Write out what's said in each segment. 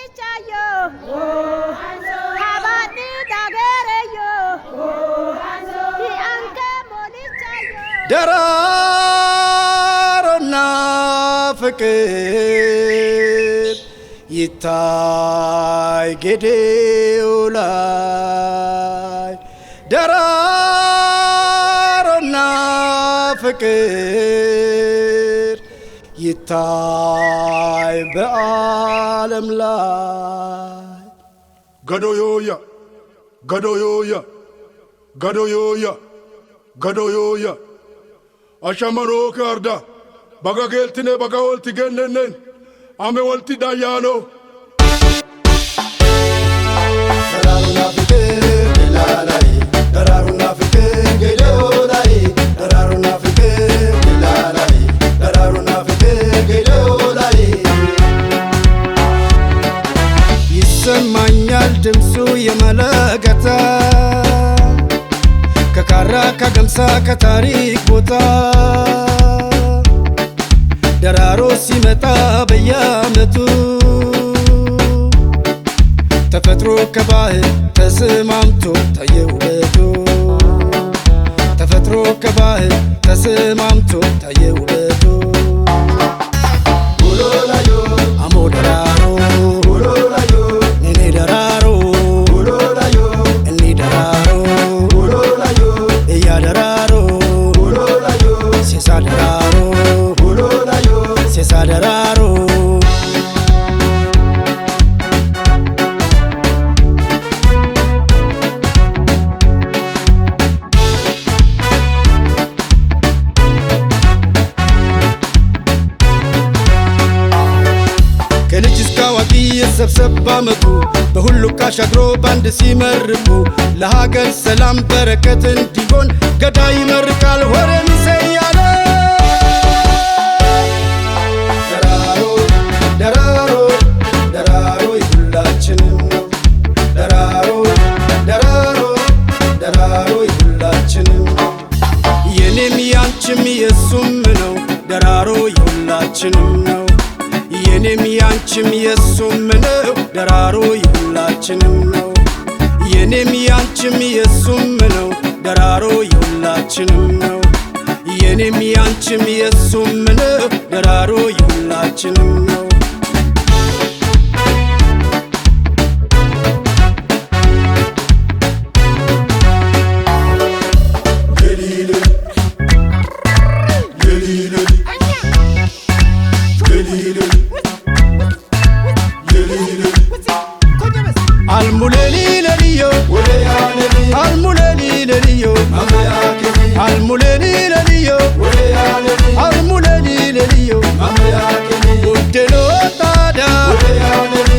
molichayo habani dagereyo di anke molichayo dararona ፍቅር ይታይ ጌዴው ላይ ደራሮና ፍቅር ይታይ በዓለም ላይ ገዶዮያ ገዶዮያ ገዶዮያ ገዶዮያ አሻመሮ ካርዳ በጋጌልትኔ በጋወልቲ ገነነን አሜ ወልቲ ዳያኖ ደራሮና ፍቅር ላላይ ደራሮና ፍቅር ጌዴው ላይ ደራሮና ፍቅር ላላይ ደራሮና ፍቅር ጌዴው ላይ ይሰማኛል ድምፁ የመለከተ ከካራ ከገምሳ ከታሪክ ቦታ ደራሮ ሲመጣ በየዓመቱ ተፈጥሮ ከባህል ተስማምቶ ታየ ውበቱ ተፈጥሮ ከባህል ተስማምቶ ታየ ውበቱ ውሎላዮ አሞ ደራሮ ውሎላዮ ነኔ ደራሮ ውሎላዮ እኒ ደራሮ ውሎላዮ እያ ደራሮ ውሎላዮ ሴሳ ደራሮ ውሎላዮ ሴሳ ደራሮ ከልጅ እስከ አዋቂ የሰብሰብ ባመቱ በሁሉ ካሻግሮ ባንድ ሲመርቁ ለሀገር ሰላም በረከት እንዲሆን ገዳይ ይመርቃል ወሬን ይሰያለ ደራሮ ደራሮ ደራሮ የሁላችንም ነው ደራሮ ደራሮ ደራሮ የሁላችንም ነው የኔም ያንቺም የሱም ነው ደራሮ የሁላችንም ነው የኔም ያንቺም የሱም ነው ደራሮ የሁላችንም ነው የኔም ያንቺም የሱም ነው ደራሮ የሁላችንም ነው የኔም ያንቺም የሱም ነው ደራሮ የሁላችንም ነው almuleli leliyo almuleli leliyo almuleli leliyo almuleli leliyo udelo tada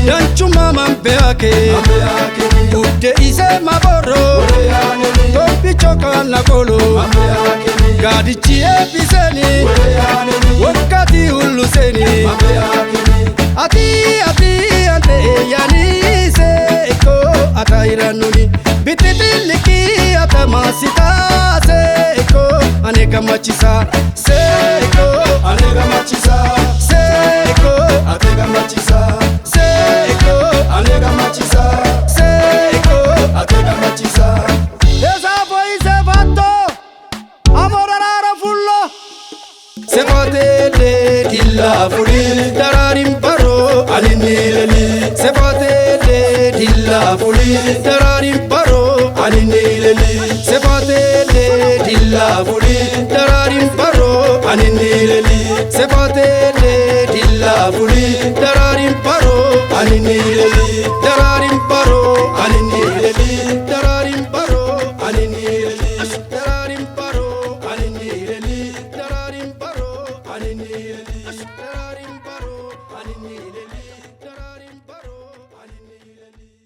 danchuma mambeake ude ise maboro topi chokana kolo gadichi episeni wakati uluseni ati ati ante yani atairanuni bititiliki atamasita seko anega machisa seko anega machisa seko atega machisa seko anega machisa seko atega machisa esa foi se fatto amorara fullo se fatele dilla fuli dararim baro alinileli se fatele dilla fuli dararim baro aninileli se fatele dilla fuli dararim baro aninileli se fatele dilla fuli dararim baro